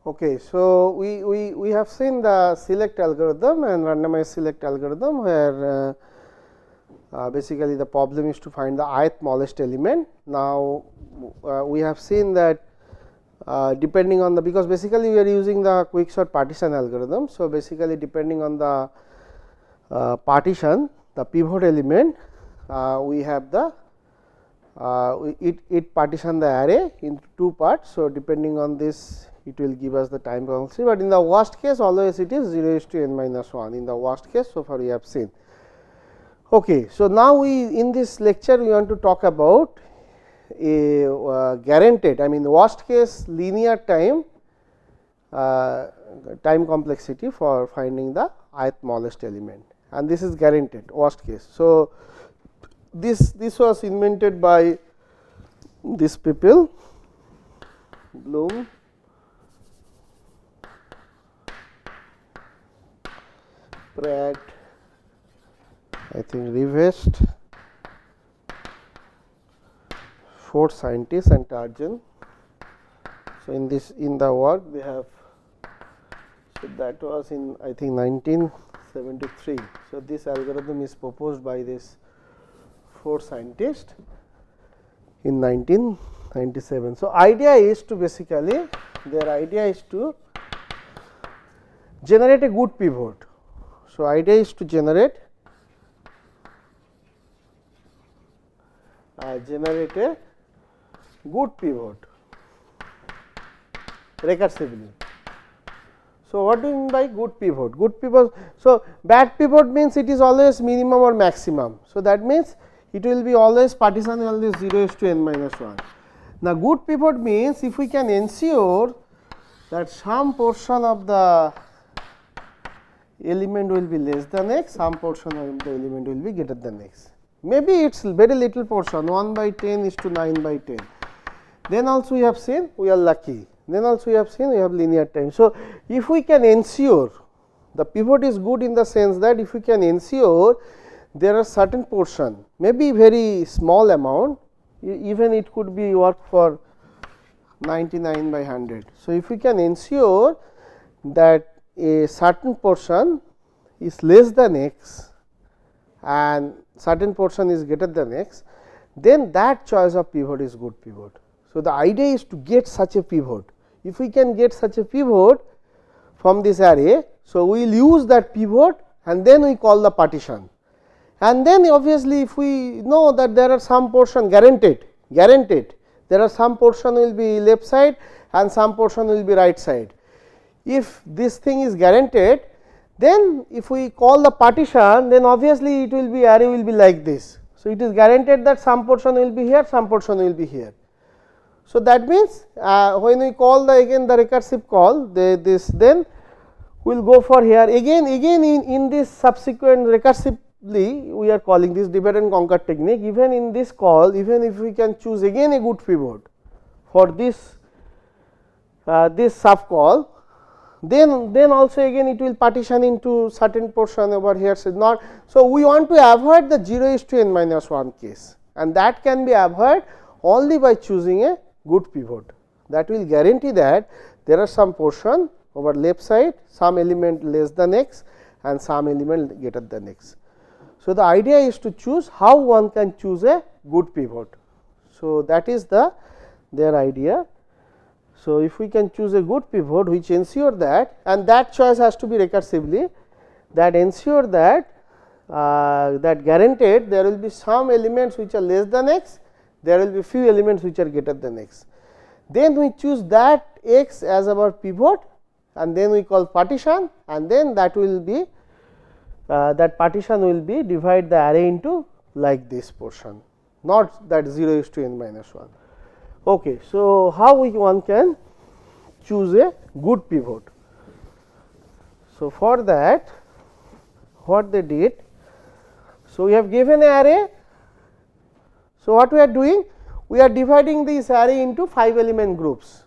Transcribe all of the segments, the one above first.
Okay, so we have seen the select algorithm and randomized select algorithm, where basically the problem is to find the ith smallest element. Now we have seen that depending on the, because basically we are using the quicksort partition algorithm. So basically depending on the partition, the pivot element, we have the it partition the array into two parts. So depending on this, it will give us the time complexity, but in the worst case always it is 0:n-1 in the worst case. So far we have seen. Okay, so now we in this lecture we want to talk about a guaranteed, I mean worst case linear time complexity for finding the ith smallest element, and this is guaranteed worst case. So this was invented by these people, Bloom, Pratt, I think Rivest, 4 scientists, and Tarjan. So in the work they have, so that was in I think 1973. So this algorithm is proposed by this 4 scientists in 1997. So idea is to basically, their idea is to generate a good pivot. So idea is to generate a good pivot recursively. So what do you mean by good pivot? Good pivot, so bad pivot means it is always minimum or maximum. So that means it will be always partition always 0:n-1. Now good pivot means if we can ensure that some portion of the element will be less than x, some portion of the element will be greater than x. Maybe it is very little portion, 1/10:9/10. Then also we have seen we are lucky. Then also we have seen we have linear time. So if we can ensure the pivot is good in the sense that if we can ensure there are certain portion, maybe very small amount, even it could be work for 99/100. So if we can ensure that a certain portion is less than x and certain portion is greater than x, then that choice of pivot is good pivot. So the idea is to get such a pivot. If we can get such a pivot from this array, so we will use that pivot and then we call the partition. And then obviously if we know that there are some portion guaranteed, there are some portion will be left side and some portion will be right side. If this thing is guaranteed, then if we call the partition, then obviously it will be, array will be like this. So it is guaranteed that some portion will be here, some portion will be here. So that means when we call the again the recursive call, this then we will go for here again in this subsequent recursively we are calling this divide and conquer technique. Even in this call, even if we can choose again a good pivot for this sub call, then also again it will partition into certain portion over here. So not, so we want to avoid the 0:n-1 case, and that can be avoided only by choosing a good pivot. That will guarantee that there are some portion over left side, some element less than x and some element greater than x. So the idea is to choose how one can choose a good pivot. So that is their idea. So if we can choose a good pivot which ensure that, and that choice has to be recursively, that ensure that that guaranteed there will be some elements which are less than x, there will be few elements which are greater than x. Then we choose that x as our pivot and then we call partition, and then that will be that partition will be divide the array into like this portion, not that 0:n-1. Okay, so how one can choose a good pivot? So for that what they did, so we have given an array. So what we are doing? We are dividing this array into 5 element groups.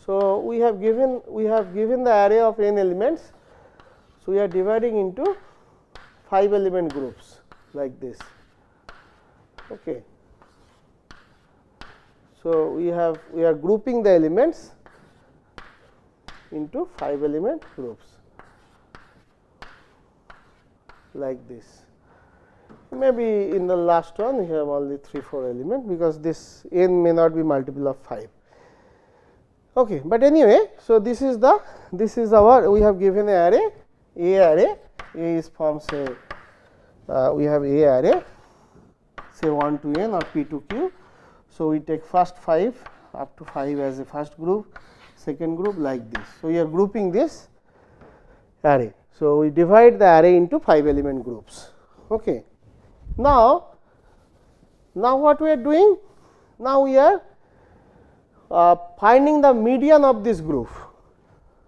So we have given the array of n elements. So we are dividing into 5 element groups like this. Okay. So, we are grouping the elements into 5 element groups like this. Maybe in the last one we have only 3-4 elements, because this n may not be multiple of 5. Okay, but anyway, so this is our, we have given an array, A is from, say, we have A array, say 1 to n or p to q. So, we take first 5 up to 5 as a first group, second group, like this. So, we are grouping this array. So, we divide the array into 5 element groups. Okay. Now what we are doing? Now we are finding the median of this group.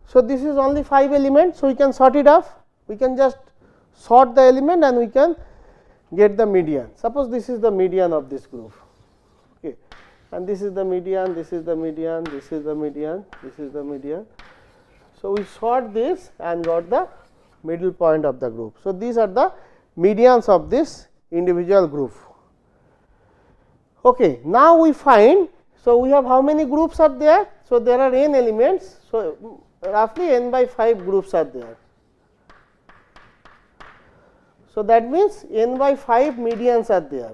So, this is only 5 elements. So, we can sort it off. We can just sort the element and we can get the median. Suppose this is the median of this group. Okay. And this is the median, this is the median, this is the median, this is the median. So, we sort this and got the middle point of the group. So, these are the medians of this individual group. Okay. Now, we find, so we have how many groups are there? So, there are n elements. So, roughly n by 5 groups are there. So, that means n by 5 medians are there.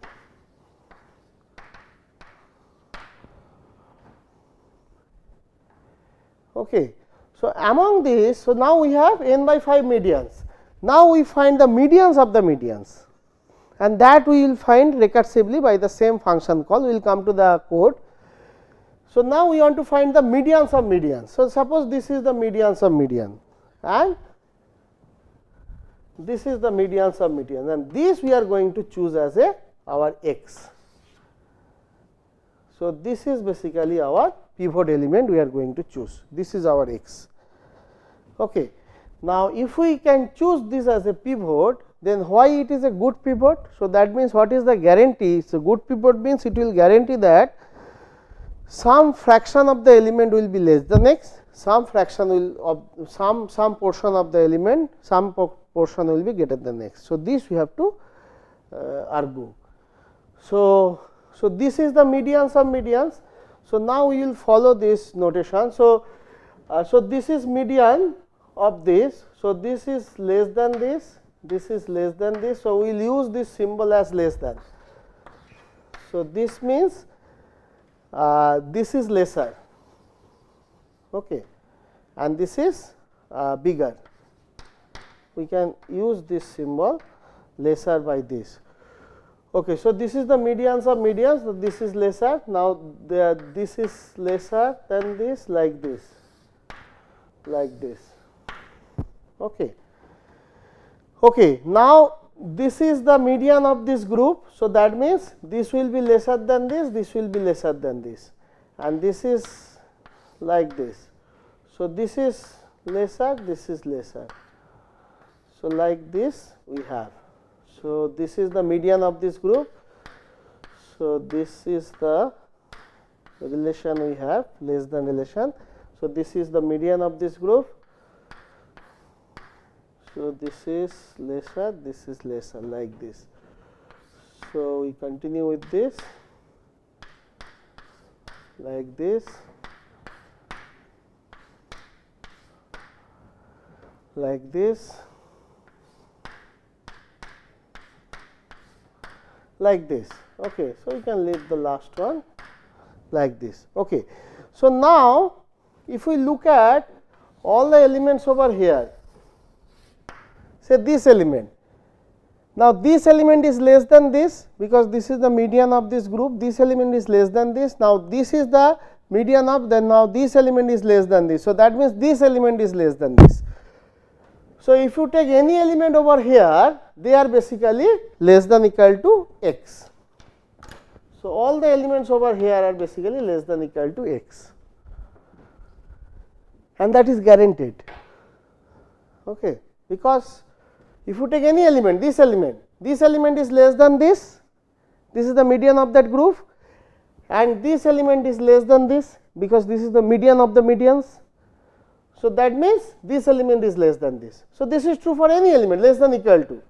Okay. So, among these, so now we have n by 5 medians. Now, we find the medians of the medians, and that we will find recursively by the same function call. We will come to the code. So, now we want to find the medians of medians. So, suppose this is the medians of median and this is the medians of median, and this we are going to choose as our x. So, this is basically our pivot element we are going to choose. This is our x. Okay. Now, if we can choose this as a pivot, then why it is a good pivot? So, that means what is the guarantee? So, good pivot means it will guarantee that some fraction of the element will be less than x, some fraction will of some portion of the element, some portion will be greater than x. So, this we have to argue. So, this is the medians of medians. So, now we will follow this notation. So, this is median of this. So, this is less than this, this is less than this. So, we will use this symbol as less than. So, this means this is lesser, okay, and this is bigger. We can use this symbol lesser by this. Okay, so, this is the medians of medians. So, this is lesser. Now, this is lesser than this, like this, like this. Okay. Okay. Now, this is the median of this group. So, that means this will be lesser than this will be lesser than this, and this is like this. So, this is lesser, this is lesser. So, like this we have. So, this is the median of this group. So, this is the relation we have, less than relation. So, this is the median of this group. So, this is lesser, like this. So, we continue with this, like this, like this, like this. Okay. So, we can leave the last one like this. Okay. So, now, if we look at all the elements over here, say this element. Now, this element is less than this, because this is the median of this group. This element is less than this. Now, this is the median of, then now this element is less than this. So, that means this element is less than this. So, if you take any element over here, they are basically less than equal to x. So, all the elements over here are basically less than equal to x, and that is guaranteed, okay, because if you take any element, this element is less than this is the median of that group, and this element is less than this, because this is the median of the medians. So, that means this element is less than this. So, this is true for any element less than equal to.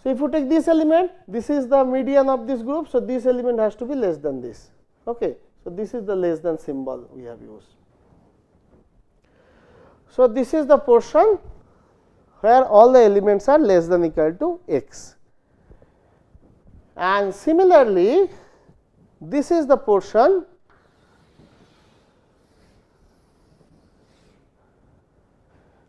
So, if you take this element, this is the median of this group. So, this element has to be less than this, okay. So, this is the less than symbol we have used. So, this is the portion where all the elements are less than equal to x, and similarly this is the portion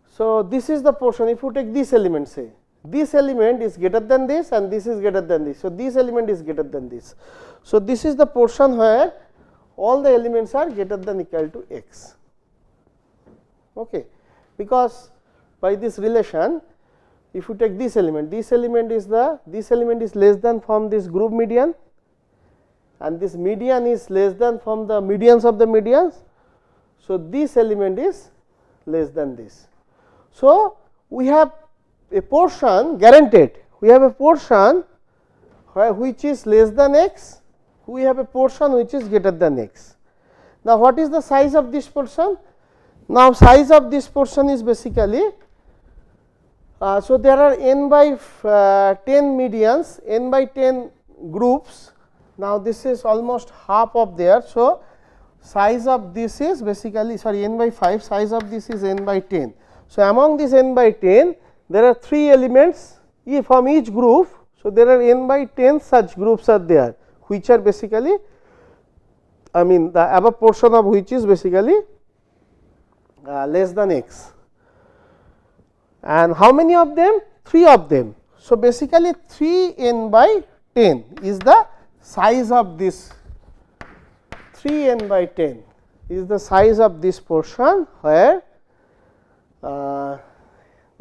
so this is the portion if you take this element, say this element is greater than this and this is greater than this. So, this element is greater than this. So, this is the portion where all the elements are greater than equal to x, okay, because by this relation if you take this element is less than from this group median and this median is less than from the medians of the medians. So, this element is less than this. So, we have a portion guaranteed, we have a portion which is less than x, we have a portion which is greater than x. Now, what is the size of this portion? Now, size of this portion is basically so there are n by 10 medians, n by 10 groups. Now, this is almost half of there. So, size of this is basically n by 5, size of this is n by 10. So, among this n by 10 there are 3 elements from each group. So, there are n by 10 such groups are there, which are basically the above portion of which is basically less than x. And how many of them? 3 of them. So, basically 3 n by 10 is the size of this 3 n by 10 is the size of this portion where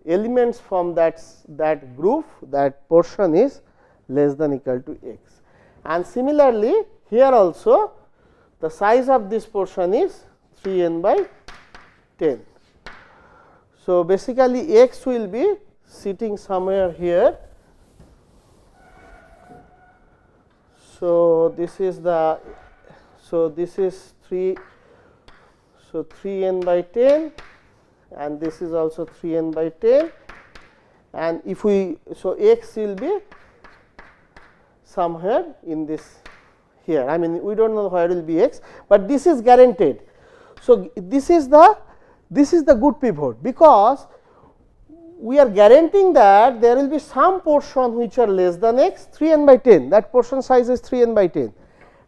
elements from that group, that portion is less than equal to x. And similarly, here also the size of this portion is 3 n by 10. So, basically x will be sitting somewhere here. So, this is the this is 3 n by 10 and this is also 3 n by 10, and if we x will be somewhere in this here, we do not know where will be x, but this is guaranteed. So, this is the good pivot, because we are guaranteeing that there will be some portion which are less than x, 3 n by 10, that portion size is 3 n by 10,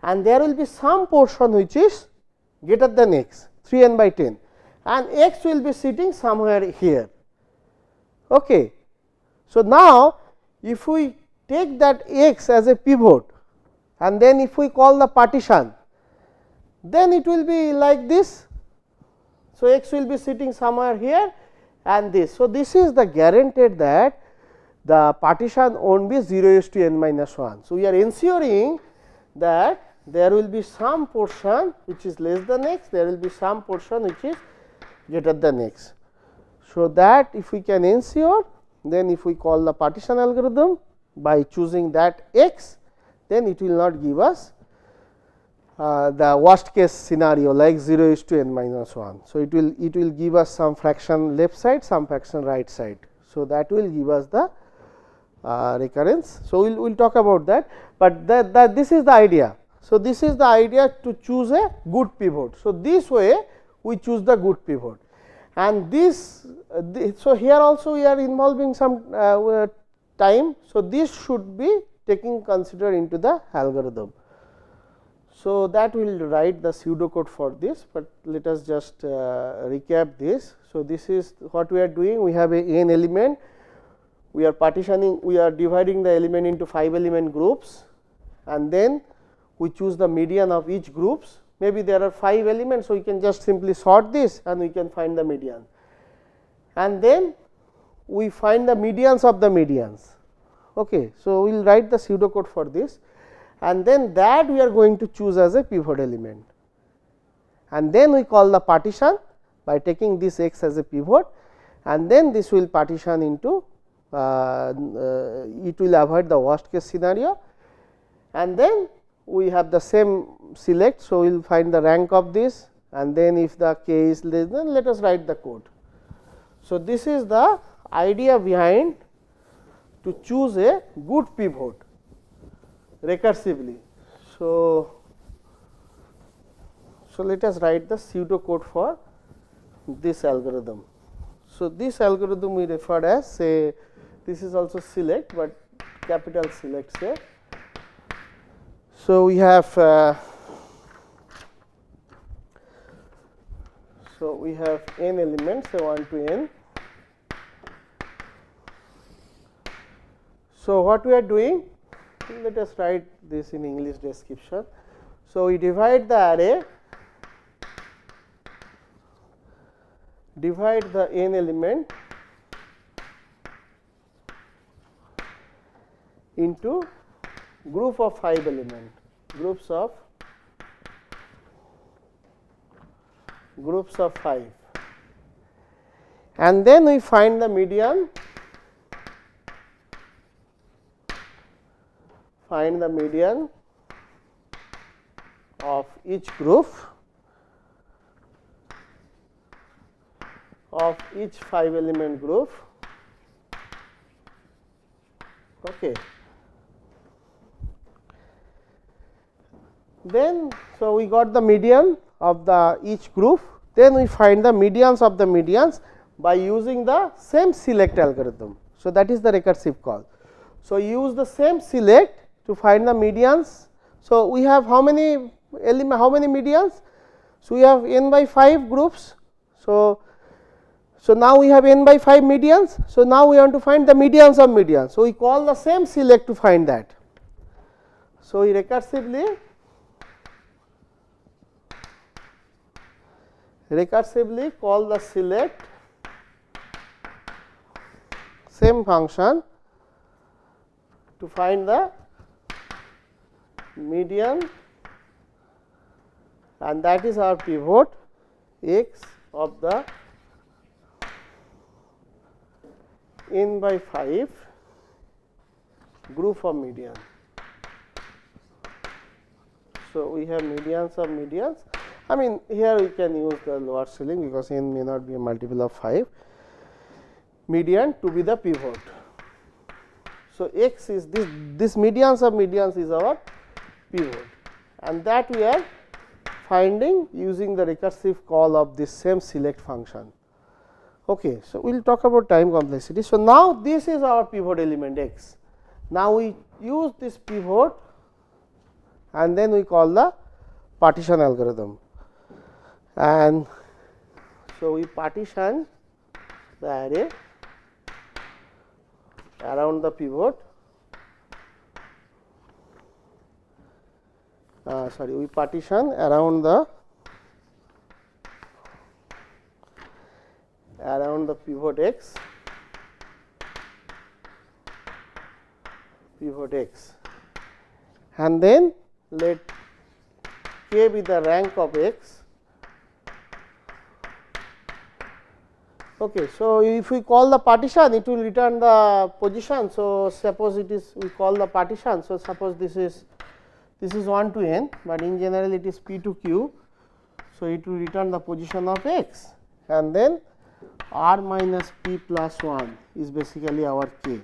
and there will be some portion which is greater than x, 3 n by 10, and x will be sitting somewhere here. Okay. So, now if we take that x as a pivot and then if we call the partition, then it will be like this. So, x will be sitting somewhere here and this. So, this is the guaranteed that the partition won't be 0 is to n minus 1. So, we are ensuring that there will be some portion which is less than x, there will be some portion which is greater than x. So, that if we can ensure, then if we call the partition algorithm by choosing that x, then it will not give us the worst case scenario like 0 is to n minus 1. So, it will give us some fraction left side, some fraction right side. So, that will give us the recurrence. So, we will talk about that, but this is the idea. So, this is the idea to choose a good pivot. So, this way we choose the good pivot, and so here also we are involving some time. So, this should be taking consider into the algorithm. So, that we will write the pseudocode for this, but let us just recap this. So, this is what we are doing. We have a n element, we are partitioning, we are dividing the element into 5 element groups, and then we choose the median of each groups. Maybe there are 5 elements, so we can just simply sort this and we can find the median, and then we find the medians of the medians. Okay. So, we will write the pseudocode for this, and then that we are going to choose as a pivot element, and then we call the partition by taking this x as a pivot, and then this will partition into it will avoid the worst case scenario, and then we have the same select. So, we will find the rank of this, and then if the k is less, then let us write the code. So, this is the idea behind to choose a good pivot recursively. So, So, let us write the pseudo code for this algorithm. So, this algorithm we refer as, say, this is also select, but capital select, say. So, we have n elements, say 1 to n. So, what we are doing, let us write this in English description. So, we divide the array, divide the n element into group of 5 element, groups of 5, and then we find the median, of each group of each 5 element group. Okay. Then, so we got the median of the each group, then we find the medians of the medians by using the same select algorithm. So, that is the recursive call. So, use the same select to find the medians. So, we have how many medians? So, we have n by 5 groups. So, now we have n by 5 medians. So, now we want to find the medians of medians. So, we call the same select to find that. So, we recursively call the select, same function, to find the median, and that is our pivot x of the n by 5 group of median. So, we have medians of medians. I mean, here we can use the lower ceiling because n may not be a multiple of 5, median to be the pivot. So, x is this medians of medians is our pivot, and that we are finding using the recursive call of this same select function. Okay. So, we will talk about time complexity. So, now this is our pivot element x. Now, we use this pivot and then we call the partition algorithm, and so we partition the array around the pivot, we partition around the pivot x, and then let k be the rank of x. Okay. So, if we call the partition, it will return the position. So, suppose it is we call the partition. So, suppose this is 1 to n, but in general it is p to q. So, it will return the position of x, and then r minus p plus 1 is basically our k.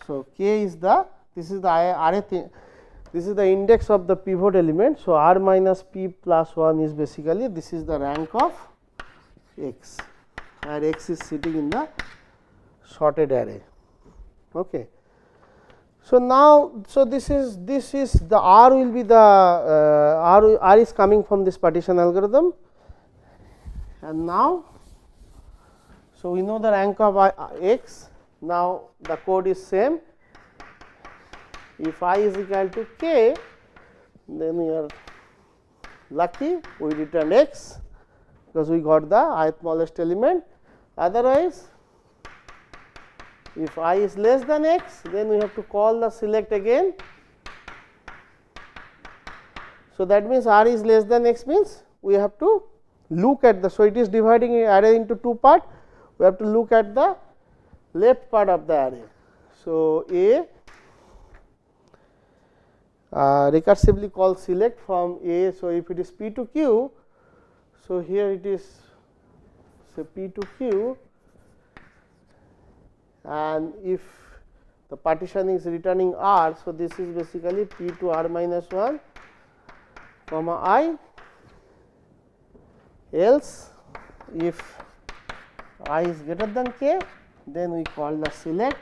So, k is this is the array thing. This is the index of the pivot element. So, r minus p plus 1 is basically this is the rank of x, where x is sitting in the sorted array. Okay. So, now, so this is the r will be the r is coming from this partition algorithm, and now, so we know the rank of x. Now, the code is same. If I is equal to k, then we are lucky, we return x because we got the ith smallest element. Otherwise, if I is less than x, then we have to call the select again. So, that means r is less than x means we have to look at the, so it is dividing array into 2 parts. We have to look at the left part of the array. So, a recursively call select from a. So, if it is p to q, so here it is, say, p to q, and if the partition is returning r, so this is basically p to r minus 1 comma I, else if I is greater than k, then we call the select.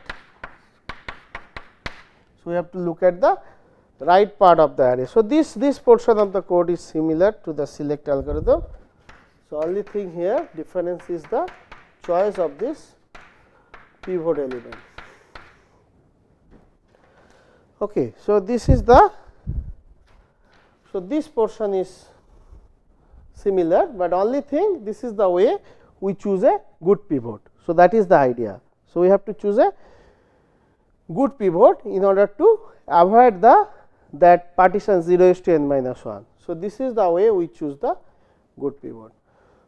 So, we have to look at the right part of the array. So, this portion of the code is similar to the select algorithm. So, only thing here difference is the choice of this pivot element. Okay, so this is the, so this portion is similar, but only thing this is the way we choose a good pivot. So, that is the idea. So, we have to choose a good pivot in order to avoid the that partition 0 is to n minus 1. So, this is the way we choose the good pivot.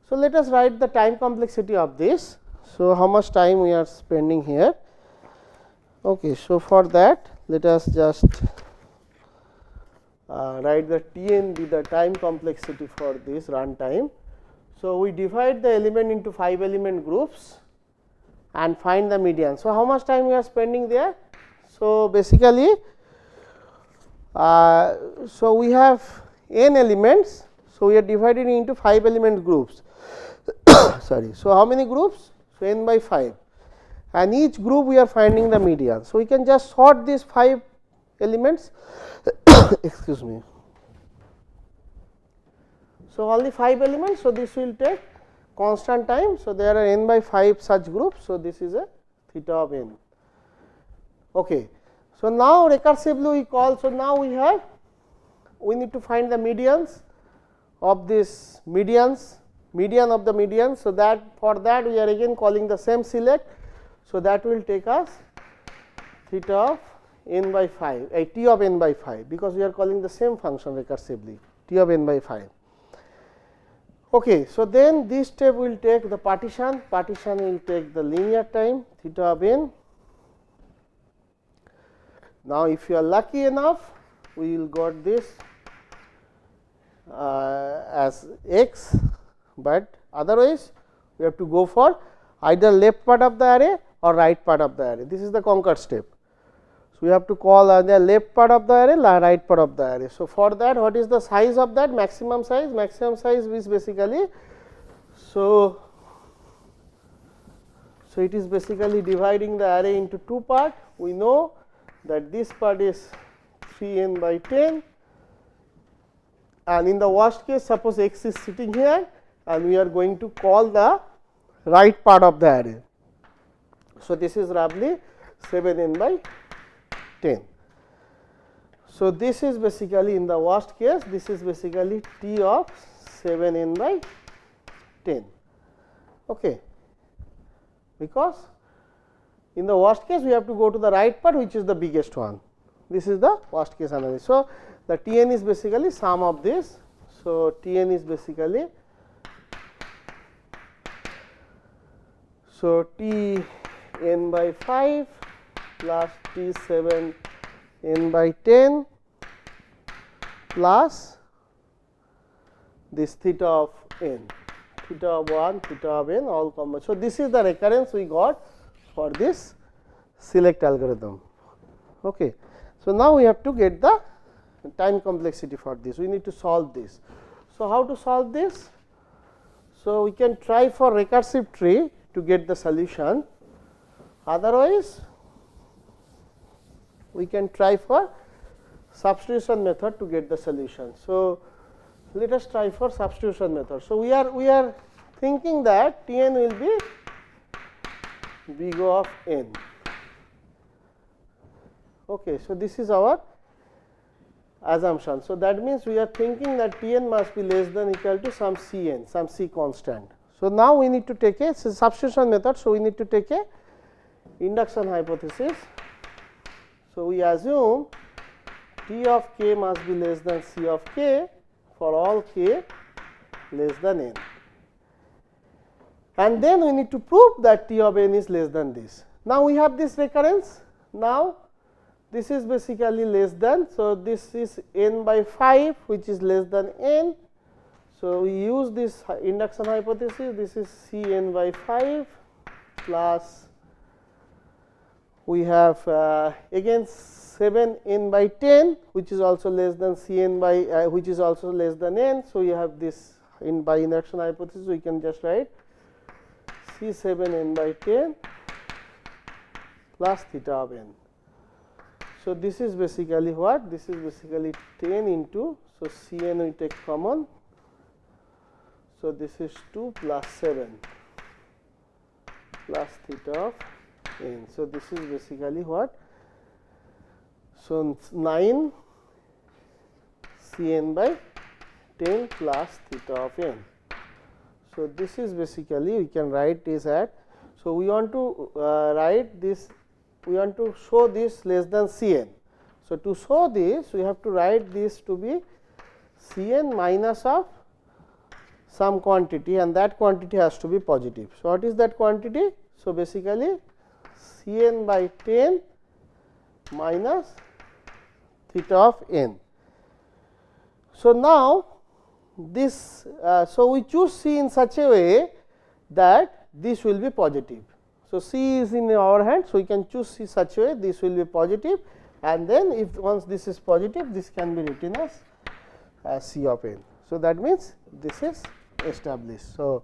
So, let us write the time complexity of this. So, how much time we are spending here? Okay, so, for that let us just write the Tn be the time complexity for this runtime. So, we divide the element into 5 element groups and find the median. So, how much time we are spending there? So, basically so we have n elements. So, we are divided into 5 element groups. Sorry. So, how many groups? So, n by 5, and each group we are finding the median. So, we can just sort these 5 elements excuse me. So, only 5 elements. So, this will take constant time. So, there are n by 5 such groups. So, this is a theta of n. Okay. So, now recursively we call. So, now we need to find the medians of this median of the median. So, that for that we are again calling the same select. So, that will take us theta of n by 5, t of n by 5, because we are calling the same function recursively, t of n by 5. Okay, so, then this step will take the partition will take the linear time theta of n. Now, if you are lucky enough, we will got this as x, but otherwise we have to go for either left part of the array or right part of the array. This is the conquer step. So, we have to call either left part of the array or right part of the array. So, for that, what is the size of that? Maximum size? Maximum size is basically, so it is basically dividing the array into two parts. We know that this part is 3n by 10, and in the worst case, suppose x is sitting here and we are going to call the right part of the array. So, this is roughly 7n by 10. So, this is basically in the worst case, this is basically t of 7n by 10, okay, because in the worst case we have to go to the right part, which is the biggest one. This is the worst case analysis. So, the Tn is basically sum of this. So, Tn is basically, so T n by 5 plus T 7 n by 10 plus this theta of n, theta of 1, theta of n, all combined. So, this is the recurrence we got for this select algorithm. Okay. So, now we have to get the time complexity for this. We need to solve this. So, how to solve this? So, we can try for recursive tree to get the solution. Otherwise, we can try for substitution method to get the solution. So, let us try for substitution method. So, we are thinking that Tn will be big O of n. Okay, so this is our assumption. So, that means we are thinking that Tn must be less than equal to some Cn, some C constant. So, now we need to take a substitution method. So, we need to take a induction hypothesis. So, we assume T of k must be less than C of k for all k less than n. And then we need to prove that T of n is less than this. Now, we have this recurrence. Now, this is basically less than. So, this is n by 5, which is less than n. So, we use this induction hypothesis. This is C n by 5 plus we have again 7 n by 10, which is also less than C n by which is also less than n. So, we have this by induction hypothesis we can just write C7 n by 10 plus theta of n. So, this is basically what? This is basically 10 into, so Cn we take common. So, this is 2 plus 7 plus theta of n. So, this is basically what? So, 9 Cn by 10 plus theta of n. So, this is basically we can write this at. So, we want to write this, we want to show this less than Cn. So, to show this we have to write this to be Cn minus of some quantity, and that quantity has to be positive. So, what is that quantity? So, basically Cn by 10 minus theta of n. So, now this so we choose C in such a way that this will be positive. So, C is in our hand. So, we can choose C such a way this will be positive, and then if once this is positive, this can be written as C of n. So, that means this is established. So,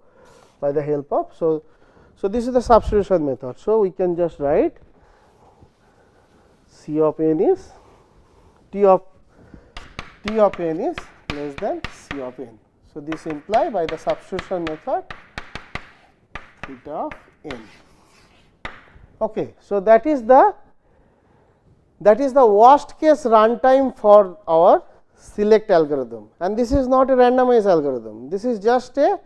by the help of so this is the substitution method. So, we can just write C of n is T of n is less than C of n. So, this imply by the substitution method theta of n. Okay. So, that is the worst case runtime for our select algorithm, and this is not a randomized algorithm. This is just a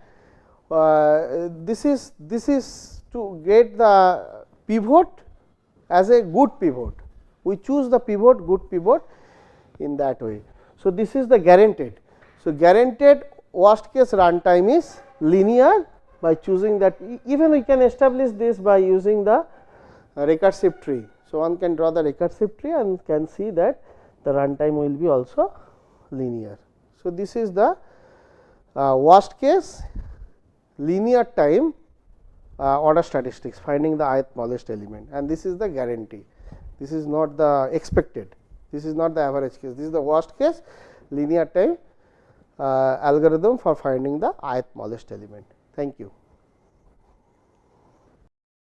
this is to get the pivot as a good pivot. We choose the pivot, good pivot in that way. So, this is the guaranteed. So, guaranteed worst case runtime is linear by choosing that. Even we can establish this by using the recursive tree. So, one can draw the recursive tree and can see that the runtime will be also linear. So, this is the worst case linear time order statistics finding the ith smallest element, and this is the guarantee. This is not the expected, this is not the average case, this is the worst case linear time algorithm for finding the ith smallest element. Thank you.